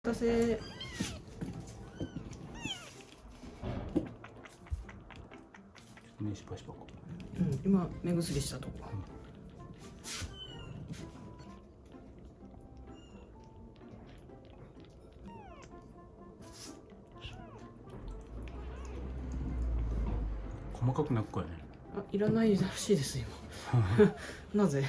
たせ。目しばしばこうん、今目薬したとこ。細かくなくかやね。あ、いらないらしいです今。なぜ？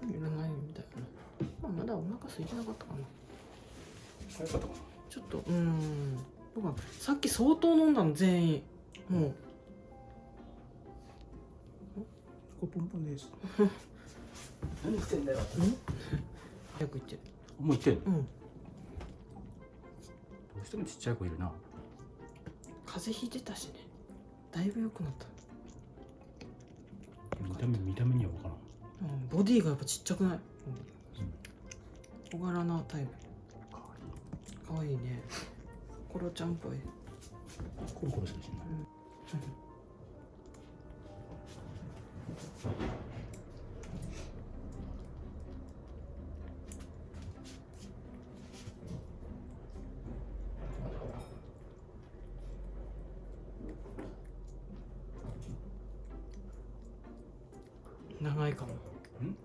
いらないみたいな。まだお腹空いてなかったかな。早かったかな。ちょっと僕はさっき相当飲んだの全員。もう。これポンポンです。何してんだよ。早く言ってる。もう言ってんの。うん。どうしてもちっちゃい子いるな。風邪ひいてたしね。だいぶ良くなった。見た目には分からん。ボディがやっぱちっちゃくない？小柄なタイプ。かわいいね。コロちゃんっぽい。コロコロしてるしな。長いかも。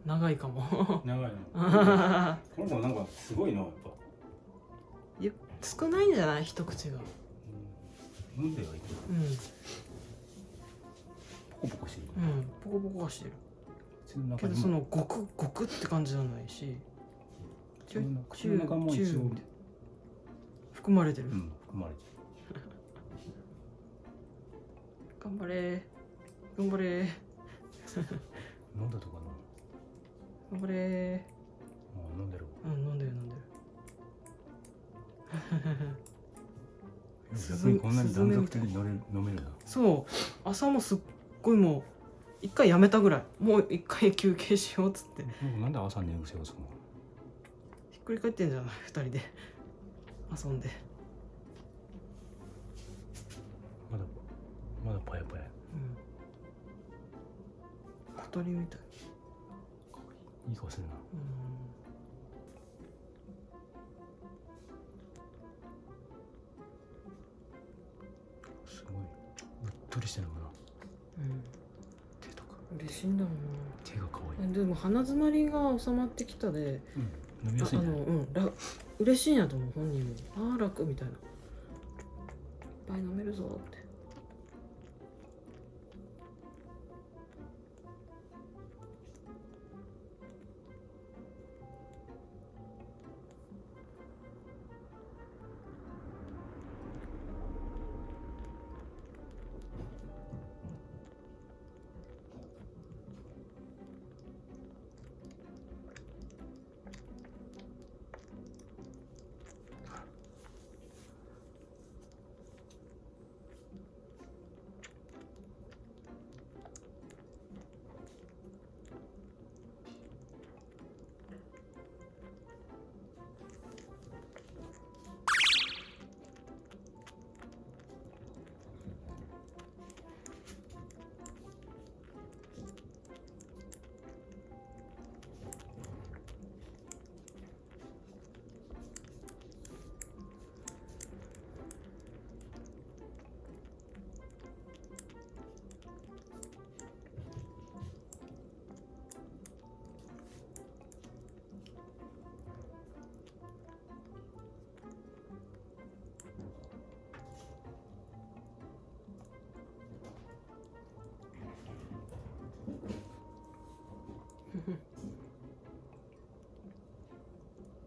長いかも。長いの。この子なんかすごいなやっぱ。少ないんじゃない？一口が。飲んではいい。ポコポコしてる。ポコポコはしてる。けど口の中にそのゴクゴクって感じじゃないし。口の中も一応含まれてる。含まれてる。頑張れ。頑張れ。飲んだとかな。頑張れ。飲んでる。飲んでる飲んでる。逆にこんなに断続的に飲めるな。そう、朝もすっごいもう一回やめたぐらい。もう一回休憩しようっつって。なんで朝寝癖をするの？ひっくり返ってんじゃない？二人で遊んで。まだパヤパヤ。小鳥みたい。いい顔するな。すごい。うっとりしてるのかな。手とか。嬉しいんだろう手が可愛い。な。でも鼻詰まりが収まってきたで。飲みやすいね。嬉しいんやと思う本人も。ああ楽みたいな。いっぱい飲めるぞって。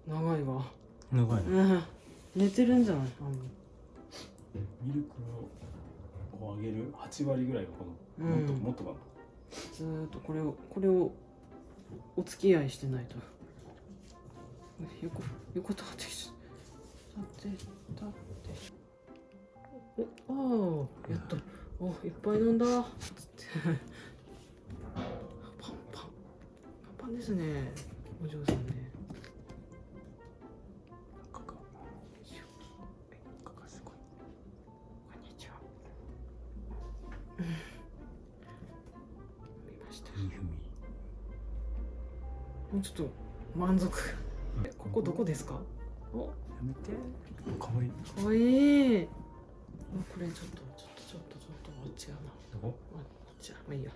長いわ。長いな。寝てるんじゃない？ミルクをあげる8割ぐらいがこのもっとかな。ずーっとこれをお付き合いしてないと。横立ってきちゃ立ってああやっとおいっぱい飲んだつってパンですねお嬢さんね。すごい。こんにちは。見ました。いいふみ。もうちょっと満足。ここどこですか？お、やめて。かわいい。かわいい。これちょっと違うな。どこ？こっちまあいいや。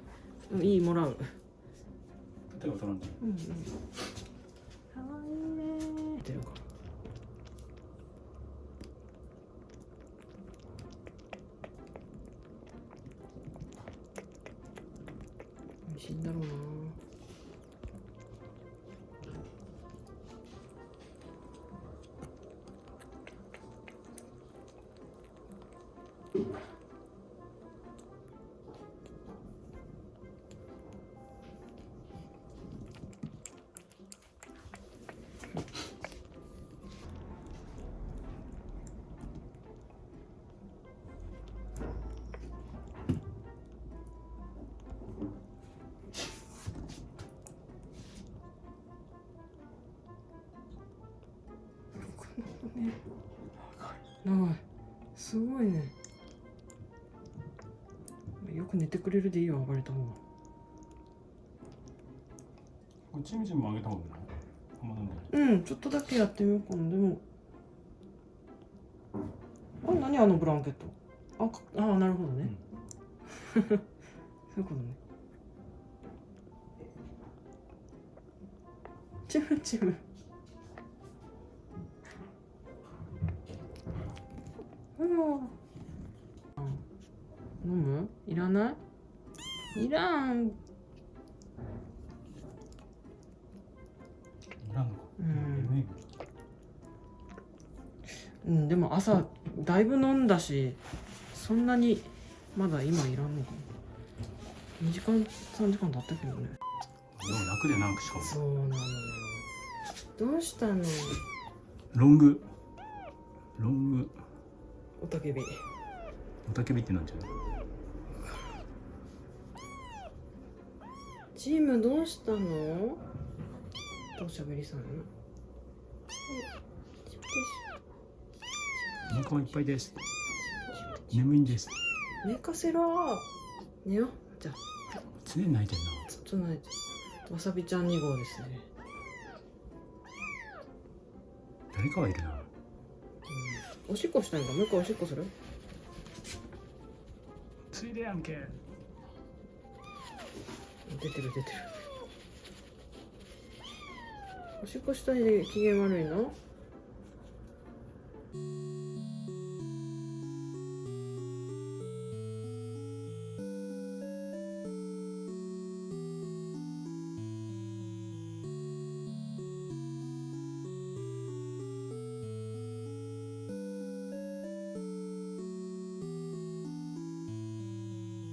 いいもらう。手が取らんで。かわいいね。出るか。美味しいんだろうな。長い。すごいね。よく寝てくれるでいいよ、暴れた方が。これチムチムもあげた方がいいな。あんま飲んでうん、ちょっとだけやってみようかな。でも。あ、何あのブランケット。なるほどね。そういうことね。チムチム。飲む？いらない？いらん。いらんのか。でも朝だいぶ飲んだし、そんなにまだ今いらんのかな。2時間3時間経ったけどね。でも楽でなんかしかも。そうなのよ。どうしたの？ロングおたけび。おたけびってなんちゃう？チームどうしたの？どうしゃべりさん？お腹もいっぱいです。眠いんです。寝かせろ。寝よう。じゃあ。常に泣いてんな。ちょっと泣いて。わさびちゃん2号ですね。誰かはいるな。おしっこしたいんか。もう一回おしっこする？ついでやんけ。出てる。おしっこしたいで機嫌悪いの？